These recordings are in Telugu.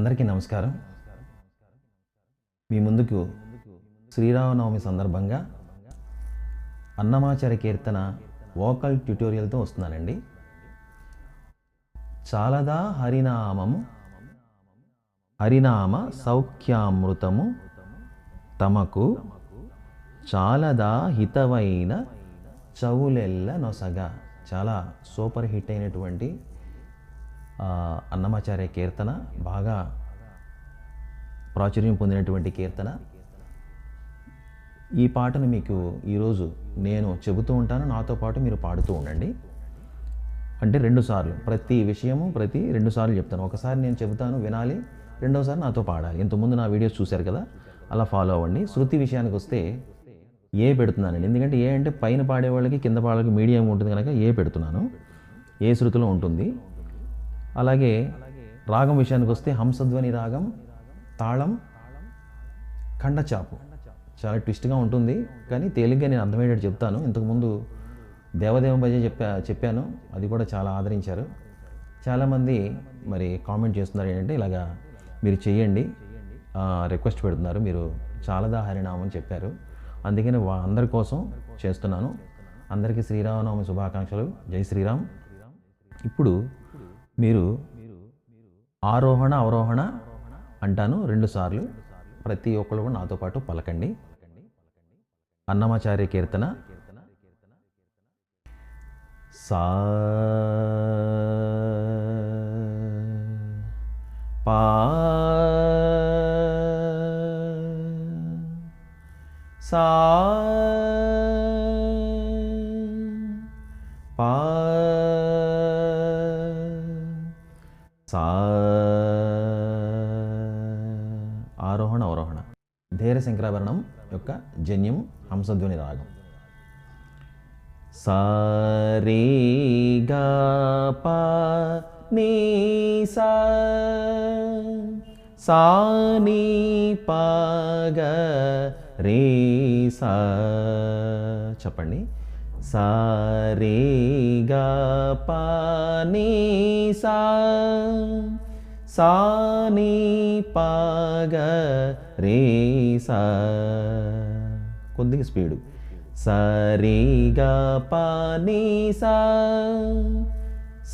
అందరికీ నమస్కారం. మీ ముందుకు శ్రీరామనవమి సందర్భంగా అన్నమాచార్య కీర్తన వోకల్ ట్యుటోరియల్తో వస్తున్నానండి. చాలదా హరినామము హరినామ సౌఖ్యామృతము తమకు చాలదా హితవైన చవులెల్ల నొసగా. చాలా సూపర్ హిట్ అయినటువంటి అన్నమాచార్య కీర్తన, బాగా ప్రాచుర్యం పొందినటువంటి కీర్తన. ఈ పాటను మీకు ఈరోజు నేను చెబుతూ ఉంటాను, నాతో పాటు మీరు పాడుతూ ఉండండి. అంటే 2 సార్లు, ప్రతి విషయము 2 సార్లు చెప్తాను. ఒకసారి నేను చెబుతాను, వినాలి. రెండోసారి నాతో పాడాలి. ఇంతకుముందు నా వీడియోస్ చూశారు కదా, అలా ఫాలో అవ్వండి. శృతి విషయానికి వస్తే ఏ పెడుతున్నానండి, ఎందుకంటే ఏ అంటే పైన పాడేవాళ్ళకి కింద పాడేవాళ్ళకి మీడియం ఉంటుంది కనుక ఏ పెడుతున్నాను. ఏ శృతిలో ఉంటుంది. అలాగే రాగం విషయానికి వస్తే హంసధ్వని రాగం, తాళం, ఖండచాపు. చాలా ట్విస్ట్గా ఉంటుంది, కానీ తేలిగ్గా నేను అర్థమయ్యేటట్టు చెప్తాను. ఇంతకుముందు దేవదేవం భజ చెప్పాను, అది కూడా చాలా ఆదరించారు. చాలామంది మరి కామెంట్ చేస్తున్నారు ఏంటంటే ఇలాగా మీరు చేయండి, రిక్వెస్ట్ పెడుతున్నారు. మీరు చాలదా హరినామం చెప్పారు, అందుకని అందరి కోసం చేస్తున్నాను. అందరికీ శ్రీరామనవమి శుభాకాంక్షలు. జై శ్రీరామ్. ఇప్పుడు మీరు ఆరోహణ అవరోహణ అంటాను 2 సార్లు. ప్రతి ఒక్కరు కూడా నాతో పాటు పలకండి. అన్నమాచార్య కీర్తన. సా పా సా పా సా. ఆరోహణ అవరోహణ. ధైర్య శంకరాభరణం యొక్క జన్యం హంసధ్వని రాగం. సా రే గా పా నీ సా, సా నీ పా గా రే సా. చెప్పండి. సా రే గా పా నీ సా, సా నీ పా గా రే సా. కొద్దిగా స్పీడు. సా రే గా పా నీ సా,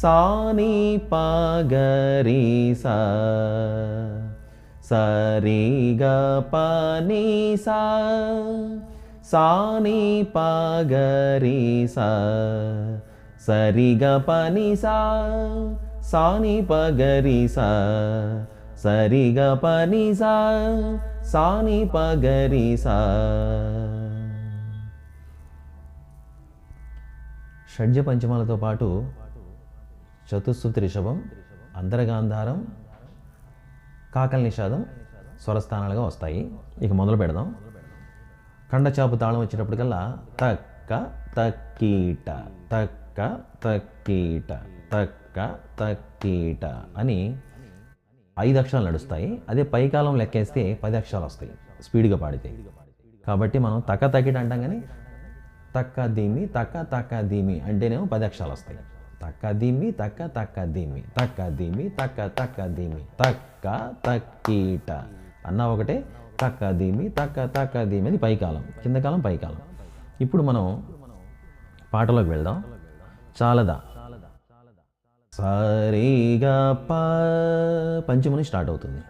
సా నీ పా గా రే సా. సా రే గా పా నీ సా, సా నీ పా గా రే సా. సరి గా పా నీ సా, సా నీ పా గా రే సా. సరి గా పా నీ సా, సా నీ పా గా రే సా. షడ్జ పంచమాలతో పాటు చతుశ్రుతి రిషభం, అంతరగాంధారం, కాకల నిషాదం స్వరస్థానాలుగా వస్తాయి. ఇక మొదలు పెడదాం. ఖండచాపు తాళం వచ్చేటప్పటికల్లా తక్క తక్కీట, తక్క తక్కీట, తక్క తక్కీట అని 5 అక్షరాలు నడుస్తాయి. అదే పైకాలం లెక్కేస్తే 10 అక్షరాలు వస్తాయి స్పీడ్గా పాడితే. కాబట్టి మనం తక్క తక్కీట అంటాం, కానీ తక్క దీమి, తక్క తక్క దీమి అంటేనేమో 10 అక్షరాలు వస్తాయి. తక్క దీమి, తక్క తక్క దీమి, తక్క దీమి, తక్క తక్క దీమి, తక్క తక్కీట అన్నా ఒకటే. తక్క దీమి, తక్క తక్క దీమి అది పైకాలం, కింద కాలం పైకాలం. ఇప్పుడు మనం పాటలోకి వెళ్దాం. చాలదా. సరిగా ప, పంచముని స్టార్ట్ అవుతుంది.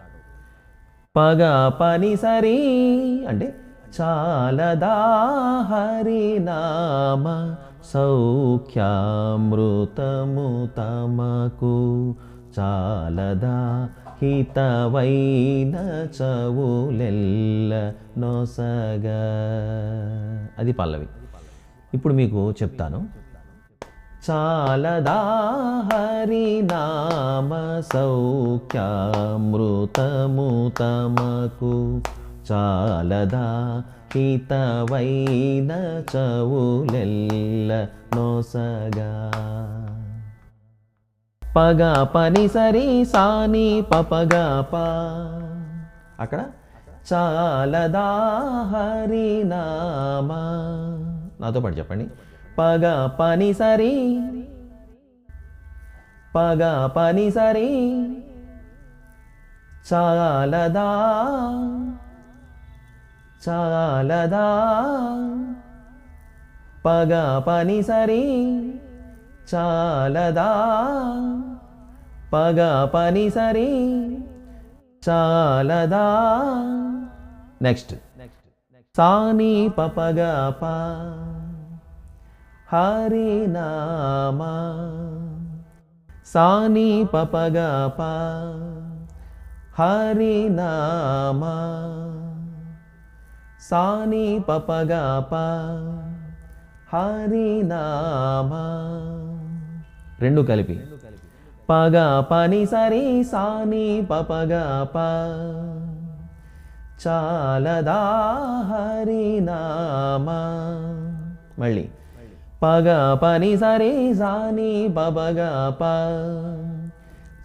పగా పని సరి అంటే చాలదా హరినామ సౌఖ్యామృతము తమకు, చాలదా హితవైన చవులెల్ల నొసగా. అది పల్లవి. ఇప్పుడు మీకు చెప్తాను. చాలదా హరినామ సౌఖ్యామృతము తమకు, చాలదా హితవైన చవులెల్ల నొసగా. పగా పని సరి సాని పపగా పా. అక్కడ చాలదా హరినామ, నాతో పాటు చెప్పండి. పగా పని సరి, పగా పని సరి, చాలదా చాలదా పగ పని సరి చాలదా పగ పని సరి చాలదా. నెక్స్ట్ సాని పపగ ప హరినామా సాని పపగ ప హరినామా సాని పపగ ప హరినామా. రెండు కలిపి పగ పని సరి సాని పపగ ప చాలదా హరినామా. మళ్ళీ పగ పని సరి సాని పపగ ప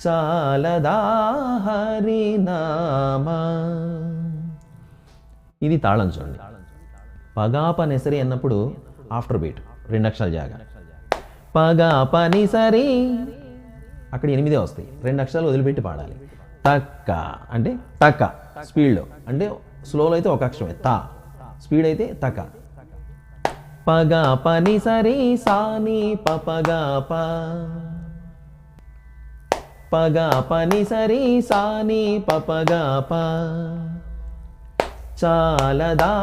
చాలదా హరినామా. ఇది తాళం చూడండి. పగాప నెసరి అన్నప్పుడు ఆఫ్టర్ బీట్ 2 అక్షరాలు జాగా. పగా పని సరి అక్కడ 8 వస్తాయి, 2 అక్షరాలు వదిలిపెట్టి పాడాలి. తక్క అంటే తక్క స్పీడ్లో, అంటే స్లోలో అయితే 1 అక్షరమే తా, స్పీడ్ అయితే తక్క. పగా పని సరి సాని పపగా ప పగా పని సరి సాని పపగా ప చాలదా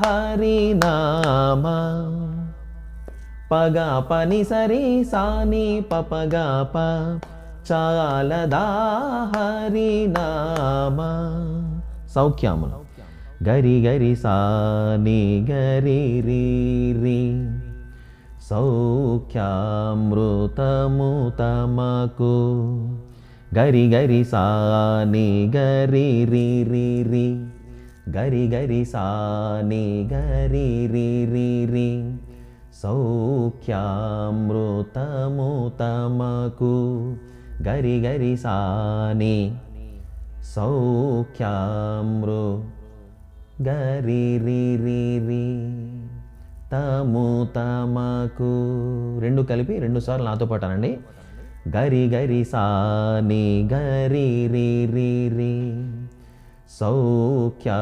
హరినామా. పగా పని సరి సాని పపగా ప చాలదా హరినామా. సౌఖ్యములు గరి గరి సాని గరి రి రి సౌఖ్యామృతము తమకు గరి గరి సాని గరి రి రి రి గరి గరి సాని గరి రి రి రి సౌఖ్యామృతము తమకు గరి గరి సాని సౌఖ్యామృ గరి రి రి రి తము తమకు. రెండు కలిపి 2 సార్లు నాతో పాటు అనండి. గరి గరి సాని గరి రి రి రి సౌఖ్యామృతము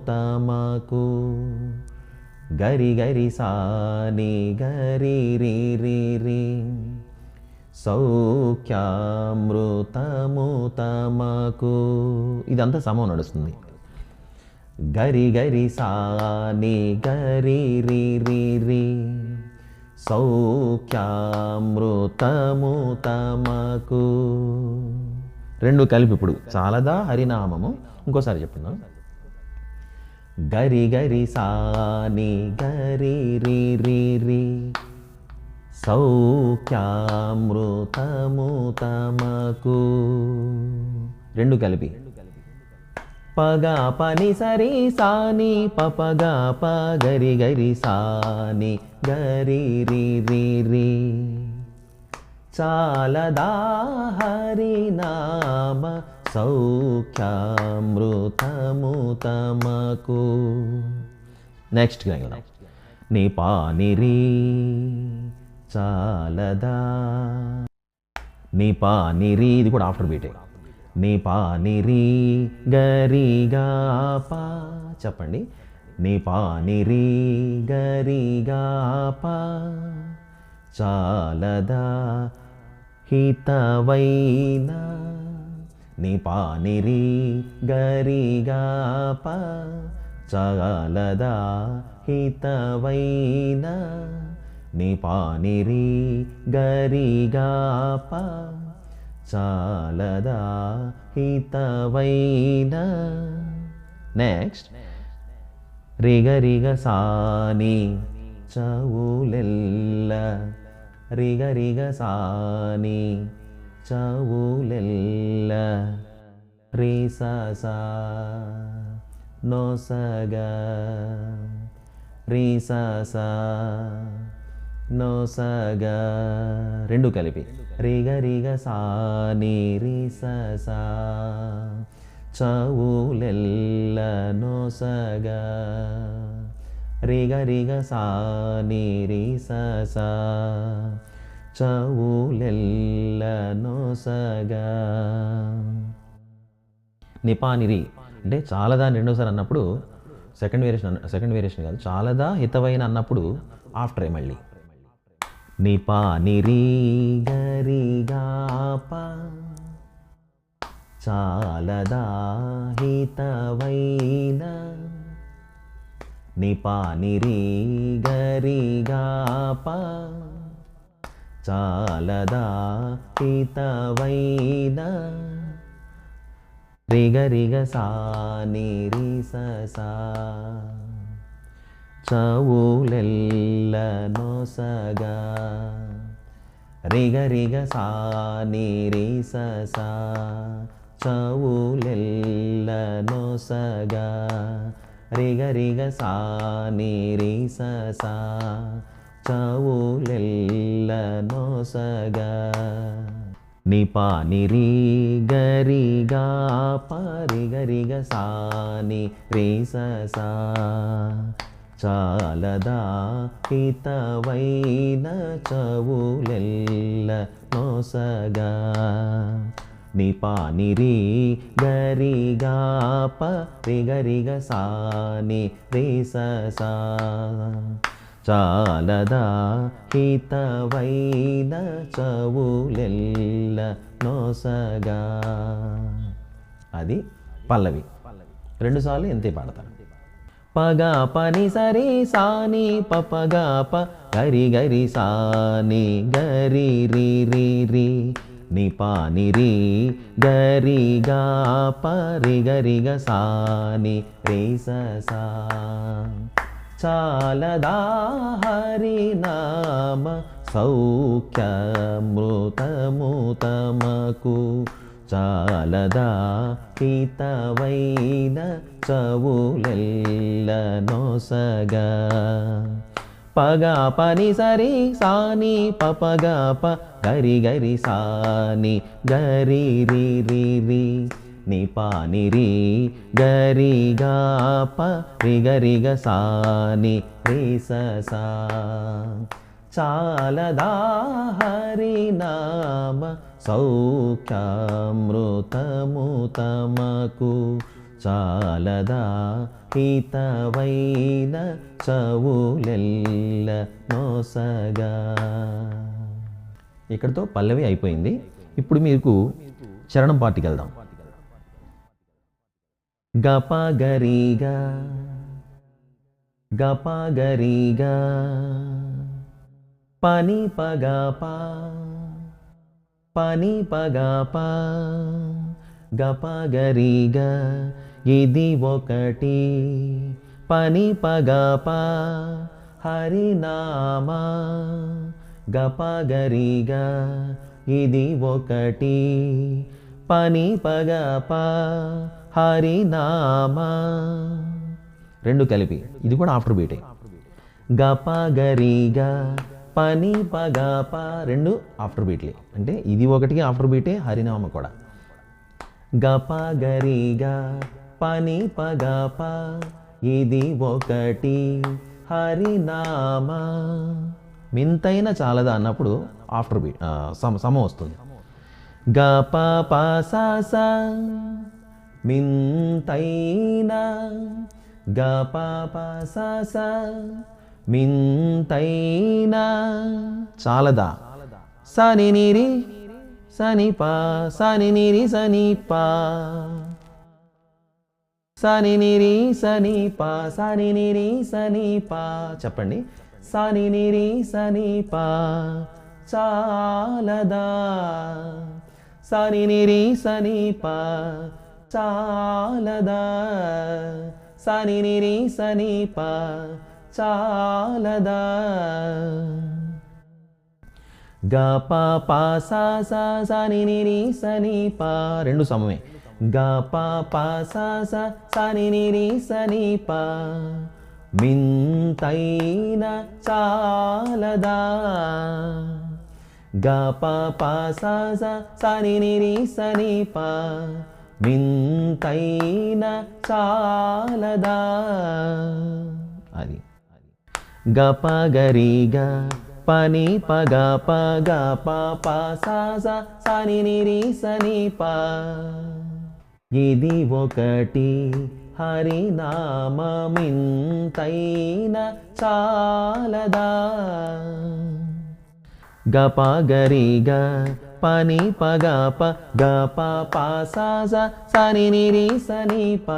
తమకు గరి గరి సాని గరి రి రి రి సౌఖ్యామృతము తమకు. ఇదంతా సమం నడుస్తుంది. గరి గరి సాని గరి రి రి రి సౌఖ్యామృతము తమకు. రెండు కలిపి ఇప్పుడు చాలదా హరినామము. ఇంకోసారి చెప్తున్నాం. గరి గరి సాని గరి రి రి రి సౌఖ్యామృతము తమకు. రెండు కలిపి పగా పని సరి సాని పపగా ప గరి గరి సాని గరి రి రి రి చాలదా హరినామ సౌఖ్యామృతము తమకు. నెక్స్ట్ వెళ్దాం. నీ పానిరి చాలదా. నీ పానిరి ఇది కూడా ఆఫ్టర్ బీటే. నీ పానిరి గరిగా పా చెప్పండి. నీ పానిరి గరిగా పా చాలదా హితవైనా. నీ పానిరి గరిగా పా చాలదా హితవైనా. నీ పానిరి గరిగా పా చాలదా హితవైనా. నెక్స్ట్ రిగరిగ సాని చవులెల్ల రిగరిగ సాని చవులెల్ల రిసస నొసగ రిసస నొసగ. రెండు కలిపి రిగరిగ సాని రిసస చవులెల్ల నొసగ రిగరిగ సాని రిసస చవులెల్ల నొసగ. నిపానిరి అంటే చాలదా అని రెండోసారి అన్నప్పుడు సెకండ్ వేరియేషన్ కాదు, చాలదా హితవైన అన్నప్పుడు ఆఫ్టరే మళ్ళీ. నిపానిరి గరిగాప చాలదా హితవైన, నిపానిరి గరిగాప చాలదా హితవైన, రిగరిగ సానిరి ససా చవులెల్ల నొసగా, రిగరిగ సానిరి ససా చవులెల్ల నొసగా, రిగరిగ సానిరి ససా చవులెల్ల నొసగా, నిపానిరి గరిగాప రిగరిగ సాని రి ససా చాలదా హితవైన చవులెల్ల నొసగా, నిపానిరి గరిగాప రిగరిగ సాని రి ససా చాలదా హితవైన చవులెల్ల నొసగా. అది పల్లవి. రెండుసార్లు ఎంతే పాడతాను. పగా పని సరి సాని పపగా ప గరి గరి సాని గరి రి రి రి, నిపానిరి గరిగా పరి గరిగ సాని రి ససా చాలదా హరినామ సౌఖ్యమృతము తమకు, చాలదా హితవైన చవులెల్ల నొసగా, పగా పని సరి సాని పపగా ప గరి గరి సాని గరి రి రి రి, నిపానిరి గరిగా ప రిగరిగ సాని రి ససా చాలదా హరినామ సౌఖ్యమృతము తమకు, చాలదా హితవైన చవులెల్ల నొసగా. ఇక్కడితో పల్లవి అయిపోయింది. ఇప్పుడు మీకు చరణం పార్టీకి వెళ్దాం. గప గరిగా గప గరిగా పని పగా పా పని పగా పా గప గరిగా ఇది ఒకటి పని పగా పా హరినామా గప గరిగా ఇది ఒకటి పని పగా పా హరినామా. రెండు కలిపి, ఇది కూడా ఆఫ్టర్ బీటే. గప గరిగా పని పగా పా రెండు ఆఫ్టర్ బీట్లే, అంటే ఇది ఒకటికి ఆఫ్టర్ బీటే, హరినామ కూడా. గప గరిగా పని పగా పా ఇది ఒకటి హరినామా. మింతైన చాలదా అన్నప్పుడు ఆఫ్టర్ బీట్ సమ వస్తుంది. గప ప స స మింతైనా గప ప స స మింతైనా చాలదా సని నిరి సని పా సని నిరి సని పా సని నిరి సని పా సని నిరి సని పా. చెప్పండి. సని నిరి సని పా చాలదా సని నిరి సని పా చాలదా సని నిరి సని పా చాలదా. గప ప స స సని నిరి సని పా రెండు సమమే. గప ప స స సని నిరి సని పా మింతైన చాలదా. గప ప స స సని నిరి సని పా మింతైన చాలదా. అది గప గరిగా పని పగా పగా ప ప స స సని నిరి సని పా ఇది ఒకటి హరినామమింతైన చాలదా. గప గరిగ పని పగ ప గప పాస సని నిరి సని ప.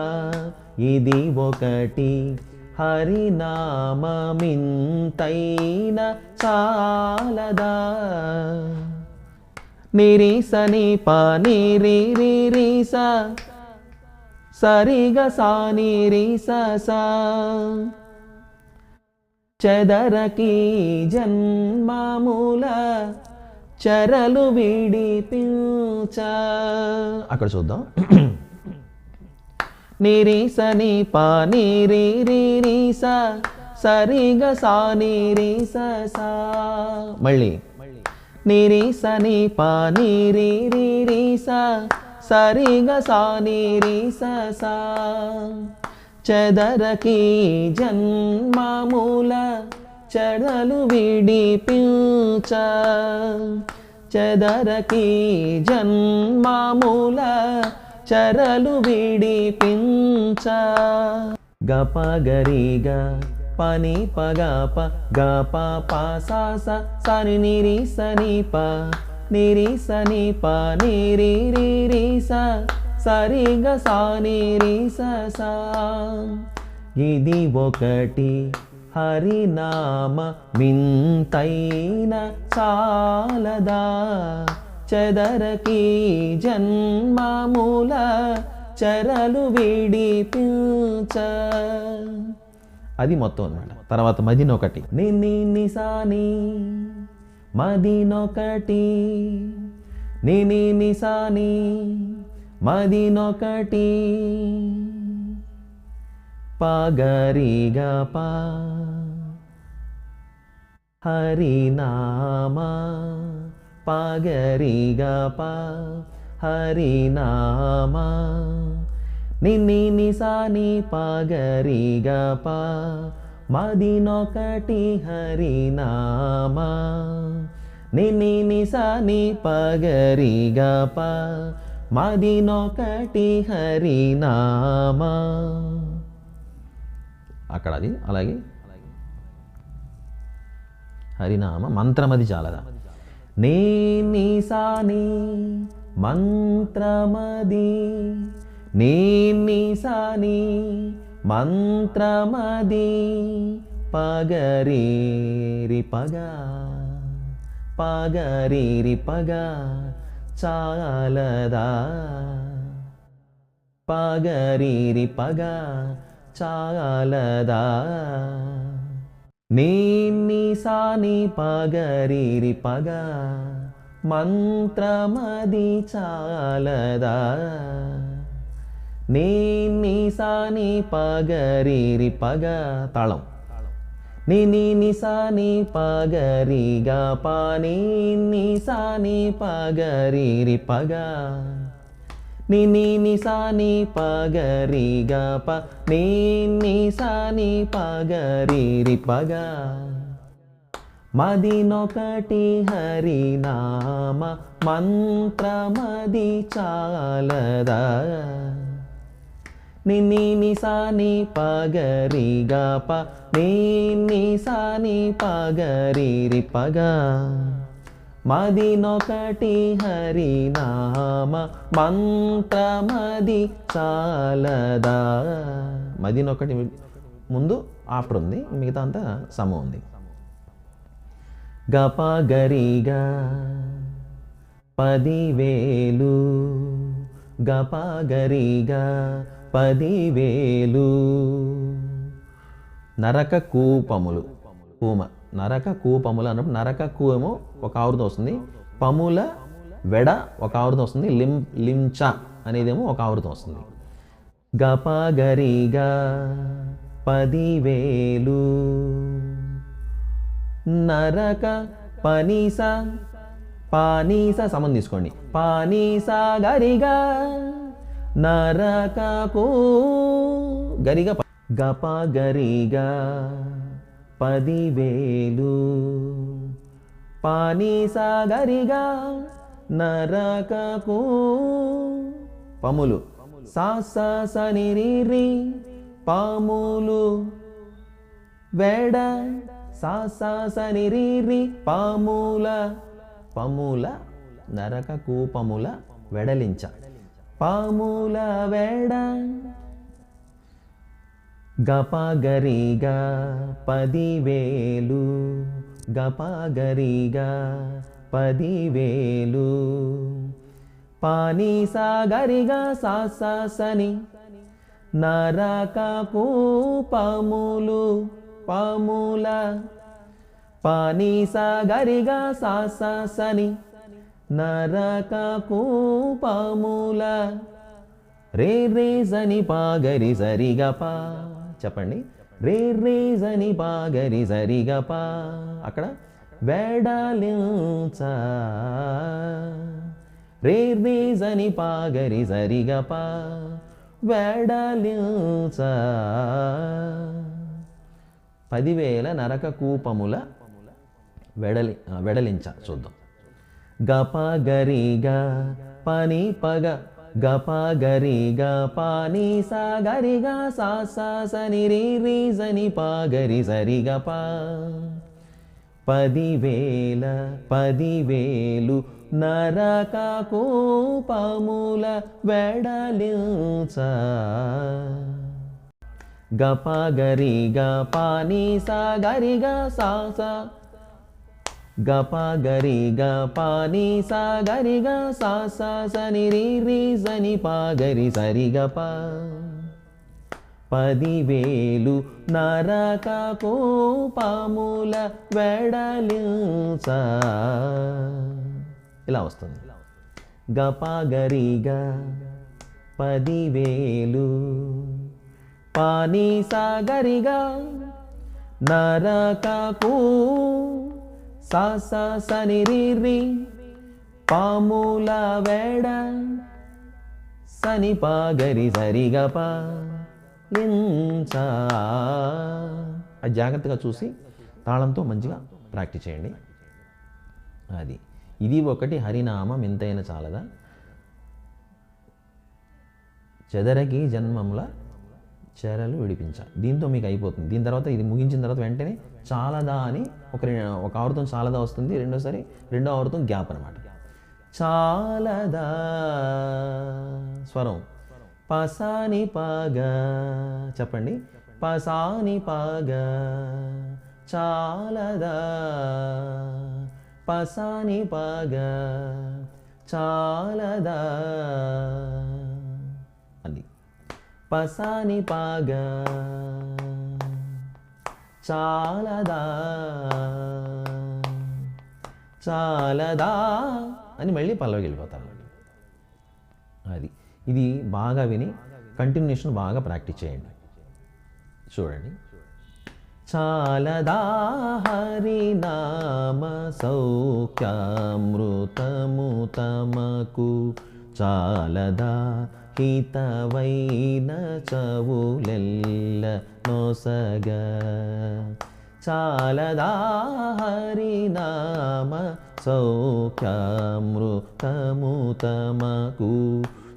ఇది ఒకటి హరినామమింతైన చాలదా. నిరి సని ప నిరి రి రి స సరిగ సా నిరి స స. చెదరకి జన్మముల చెరలు విడిపించ. అక్కడ చూద్దాం. నిరి సని ప నిరి రి రి స సరిగ సా నిరి స స. మళ్ళీ నిరి సని ప నిరి రి రి స సరిగ సా నిరి స స. చెదరకి జన్మముల చెరలు విడిపించ. చెదరకి జన్మముల చెరలు విడిపించ. గప గరిగ పని పగ ప గప పాస సని నిరి సని ప నిరి సని ప నిరి రి రి స సరిగ సా నిరి స స. ఇది ఒకటి హరినామమింతైన చాలదా. చెదరకి జన్మముల చెరలు విడిపించ. అది మొత్తం అన్నమాట. తర్వాత మదినొకటి నిన్ని నిసాని మదినొకటి నిని నిసాని మదినొకటి. పగరిగ ప హరినామ పగరిగ ప హరినామ. నిన్ని నిసాని పగరిగ ప మదినొకటి హరినామ. నిన్ని నిసాని పగరిగ ప మదినొకటి హరినామ. అక్కడ అది అలాగే హరినామ మంత్రమది చాలదా. నే నిసాని మంత్రమది నే నిసాని మంత్రమది. పగరిరి పగ పగరిరి పగ చాలదా. పగరిరి పగ చాలదా. నీ నిసాని పగరిరి పగ మంత్రమది చాలదా. నీ నిసాని పగరిరి పగ తాళం. నిని నిసాని పగరిగ ప నీ నిసాని పగరిరి పగ. నిని నిసాని పగరిగ ప నీ నిసాని పగరిరి పగ. మదినొకటి హరినామ మంత్రమది చాలదా. నిని నిసాని పగరిగ ప నీ నిసాని పగరిరి పగ. మదినొకటి హరినామ మంత్రమది చాలదా. మదినొకటి ముందు ఆఫ్టర్ ఉంది, మిగతా అంతా సమ ఉంది. గప గరిగ 10,000 గప గరిగ 10,000 నరక కూపములు. కూమ నరక కూపములు అన్నప్పుడు నరక కూమో ఒక ఆవృతం వస్తుంది, పముల వెడ ఒక ఆవృతం వస్తుంది, లించ అనేదేమో ఒక ఆవృతం వస్తుంది. గప గరిగ 10,000 నరక పనీస పానీస సమం తీసుకోండి. పానీస గరిగా నరకకు గరిగా గప గరిగా 10,000 పానీస గరిగా నరకకు పములు సా సా సని రి రి పాములు వెడ సా సా సని రి రి పాముల పముల నరక కూపముల వెడలించ పాముల వెడ గపగరిగా 10,000 గపగరిగా 10,000 పాని సాగరిగా సా సా సని నరక కూపములు పాముల పాని సాగరిగా సా సా సని నరక కూపముల రే రే సని పాగరి సరిగా పా చెప్పండి రే రే సని పాగరి సరిగా పా అక్కడ వెడలించ రే రే సని పాగరి సరిగా పా వెడలించ 10,000 నరక కూపముల వెడలించ చూద్దాం గపగరిగా పని పగ గపగరిగా పాని సాగరిగా సా సా సని రి రి సని పాగరి సరిగా పా 10,000 నరక కూపముల వెడలించ గపగరిగా పాని సాగరిగా సా సా గపగరిగా పాని సాగరిగా సా సా సని రి రి సని పాగరి సరిగా పా 10,000 నరక కూపముల వెడలించ ఇలా వస్తుంది గపగరిగా 10,000 పాని సాగరిగా నరకకు సా సా సని రి రి పాముల వెడ సని పాగరి సరిగా పా లించ. అది జాగ్రత్తగా చూసి తాళంతో మంచిగా ప్రాక్టీస్ చేయండి. అది ఇది ఒకటి హరినామం ఎంతైనా చాలదా. చెదరకి జన్మముల చెరలు విడిపించ, దీంతో మీకు అయిపోతుంది. దీని తర్వాత ఇది ముగించిన తర్వాత వెంటనే చాలదా అని ఒక ఆవృతం చాలదా వస్తుంది, రెండో ఆవృతం గ్యాప్ అనమాట. చాలదా స్వరం పసాని పాగా చెప్పండి, పసాని పాగా చాలదా పసాని పాగా చాలదా అది పసాని పాగా చాలదా చాలదా అని మళ్ళీ పల్లవికి వెళ్ళిపోతారు. అది ఇది బాగా విని కంటిన్యూషన్ బాగా ప్రాక్టీస్ చేయండి. చూడండి. చాలదా హరినామ సౌఖ్యామృతము తమకు, చాలదా హితవైన చవులెల్ల నొసగా, చాలదా హరినామ సౌఖ్యామృతము తమకు,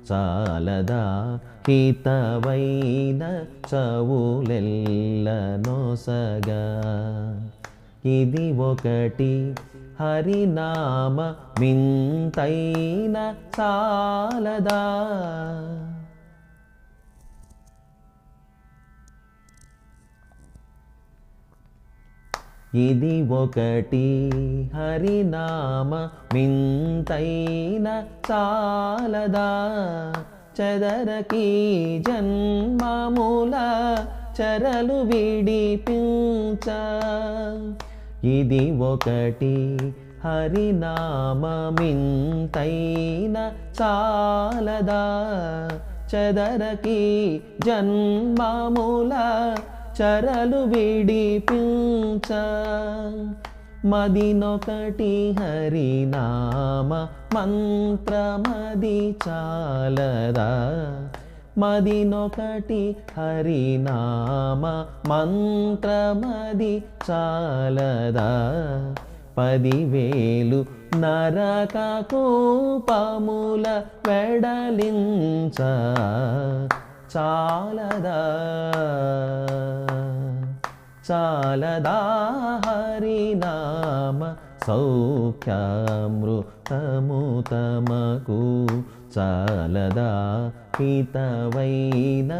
చాలదా హితవైన చవులెల్ల నొసగా. ఇది ఒకటి హరినామ మింతైన చాలదా, ఇది ఒకటి హరినామ మింతైన చాలదా, చెదరకి జన్మముల చెరలు విడిపించ. ఇది ఒకటి హరినామ మింతైన చాలదా, చెదరకి జన్మముల చెరలు విడిపించ. మదినొకటి హరినామ మంత్రమది చాలదా, మదినొకటి హరినామ మంత్రమది చాలదా, 10,000 నరక కూపముల వెడలించ చాలదా చాలదా హరినామ సౌఖ్యామృతము తమకు చాలదా హితవైన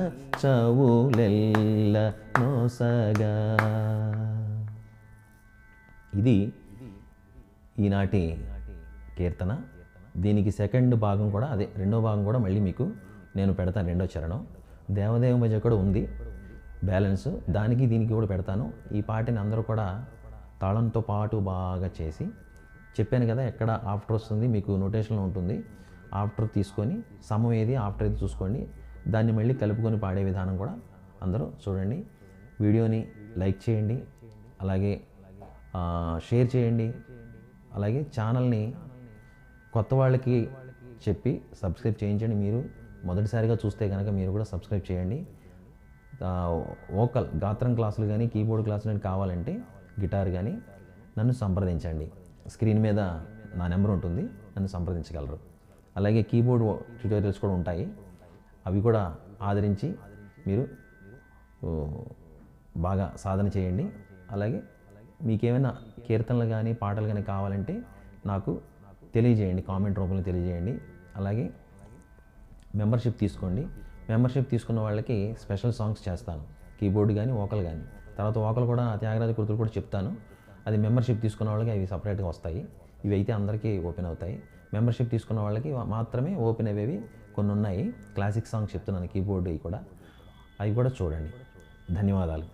చవులెల్ల నొసగా. ఇది ఈనాటి కీర్తన. దీనికి సెకండ్ భాగం కూడా అదే, రెండో భాగం కూడా మళ్ళీ మీకు నేను పెడతాను. రెండో చరణం దేవదేవ భజ కూడా ఉంది బ్యాలెన్స్, దానికి దీనికి కూడా పెడతాను. ఈ పాటని అందరూ కూడా తాళంతో పాటు బాగా చేసి, చెప్పాను కదా ఎక్కడ ఆఫ్టర్ వస్తుంది మీకు నోటేషన్లో ఉంటుంది. ఆఫ్టర్ తీసుకొని సమం ఏది ఆఫ్టర్ ఏది చూసుకోండి, దాన్ని మళ్ళీ కలుపుకొని పాడే విధానం కూడా అందరూ చూడండి. వీడియోని లైక్ చేయండి, అలాగే షేర్ చేయండి, అలాగే ఛానల్ని కొత్త వాళ్ళకి చెప్పి సబ్స్క్రైబ్ చేయించండి. మీరు మొదటిసారిగా చూస్తే కనుక మీరు కూడా సబ్స్క్రైబ్ చేయండి. వోకల్ గాత్రం క్లాసులు కానీ కీబోర్డ్ క్లాసులు కానీ కావాలంటే గిటార్ కానీ నన్ను సంప్రదించండి. స్క్రీన్ మీద నా నెంబర్ ఉంటుంది, నన్ను సంప్రదించగలరు. అలాగే కీబోర్డ్ ట్యూటోరియల్స్ కూడా ఉంటాయి, అవి కూడా ఆదరించి మీరు బాగా సాధన చేయండి. అలాగే మీకేమైనా కీర్తనలు కానీ పాటలు కానీ కావాలంటే నాకు తెలియజేయండి, కామెంట్ రూపంలో తెలియజేయండి. అలాగే మెంబర్షిప్ తీసుకోండి. మెంబర్షిప్ తీసుకున్న వాళ్ళకి స్పెషల్ సాంగ్స్ చేస్తాను, కీబోర్డ్ కానీ వోకల్ కానీ. తర్వాత వోకల్ కూడా త్యాగరాజ కృతులు కూడా చెప్తాను. అది మెంబర్షిప్ తీసుకున్న వాళ్ళకి అవి సపరేట్గా వస్తాయి. ఇవి అయితే అందరికీ ఓపెన్ అవుతాయి. మెంబర్షిప్ తీసుకున్న వాళ్ళకి మాత్రమే ఓపెన్ అయ్యేవి కొన్ని ఉన్నాయి. క్లాసిక్ సాంగ్స్ చెప్తున్నాను, కీబోర్డ్ కూడా, అవి కూడా చూడండి. ధన్యవాదాలు.